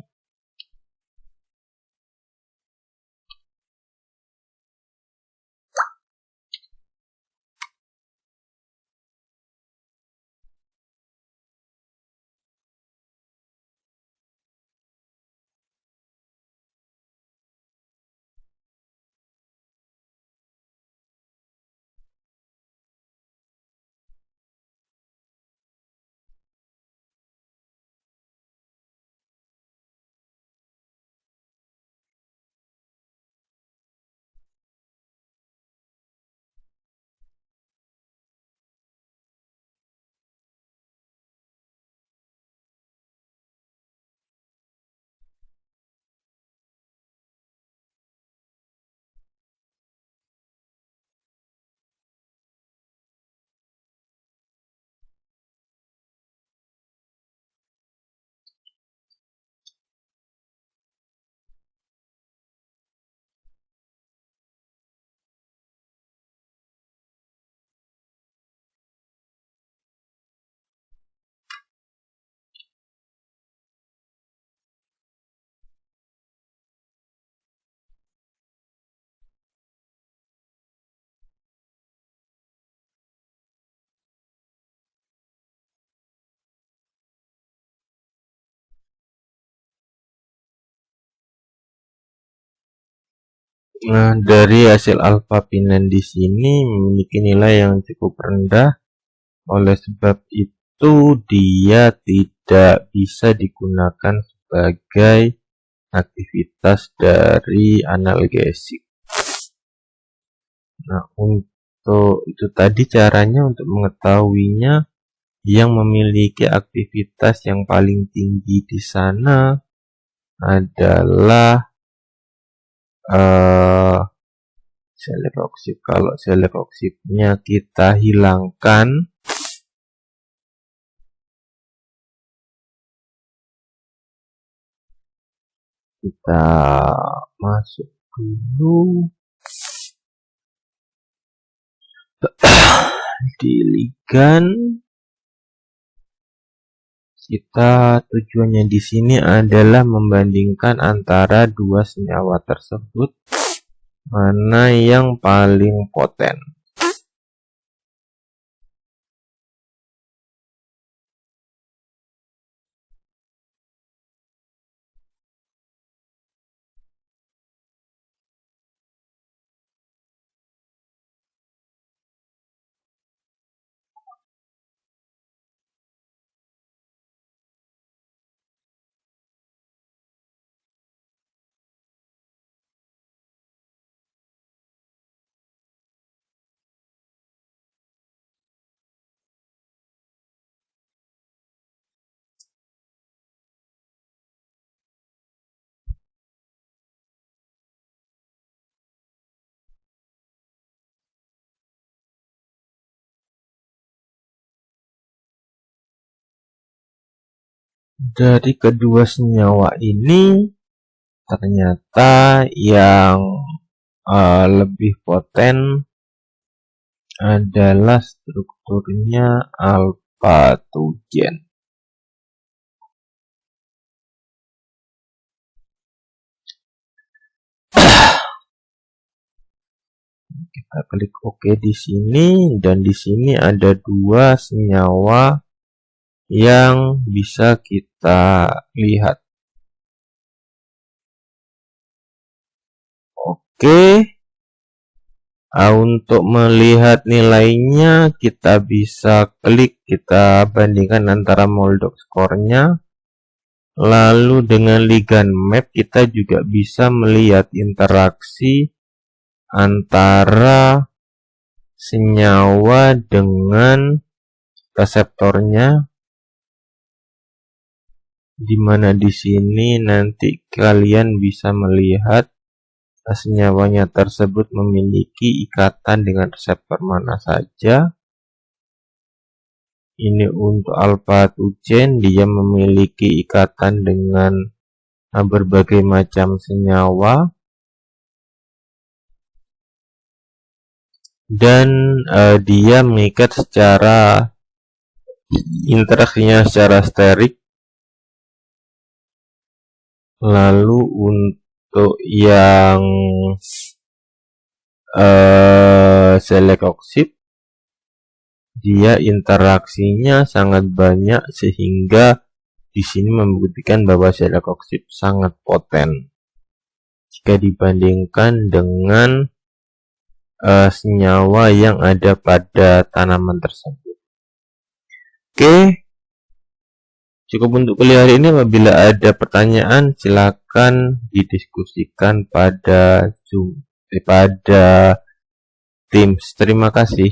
Nah, dari hasil alpha P9 di sini memiliki nilai yang cukup rendah. Oleh sebab itu dia tidak bisa digunakan sebagai aktivitas dari analgesik. Nah, untuk itu tadi caranya untuk mengetahuinya. Yang memiliki aktivitas yang paling tinggi di sana adalah selekoksib. Kalau selekoksibnya kita hilangkan, kita masuk dulu di ligand. Kita tujuannya di sini adalah membandingkan antara dua senyawa tersebut mana yang paling poten. Dari kedua senyawa ini ternyata yang lebih poten adalah strukturnya alpha-2gen. Kita klik OK di sini, dan di sini ada dua senyawa yang bisa kita lihat. Oke. Untuk melihat nilainya kita bisa klik, kita bandingkan antara Moldov score-nya. Lalu dengan ligand map kita juga bisa melihat interaksi antara senyawa dengan reseptornya, dimana di sini nanti kalian bisa melihat senyawanya tersebut memiliki ikatan dengan reseptor mana saja. Ini untuk alpha-2gen, dia memiliki ikatan dengan berbagai macam senyawa. Dan dia mengikat secara interaksinya secara sterik. Lalu untuk yang selekoksib, dia interaksinya sangat banyak sehingga di sini membuktikan bahwa selekoksib sangat poten jika dibandingkan dengan senyawa yang ada pada tanaman tersebut. Oke, cukup untuk kuliah hari ini. Apabila ada pertanyaan silakan didiskusikan pada Zoom, pada Teams. Terima kasih.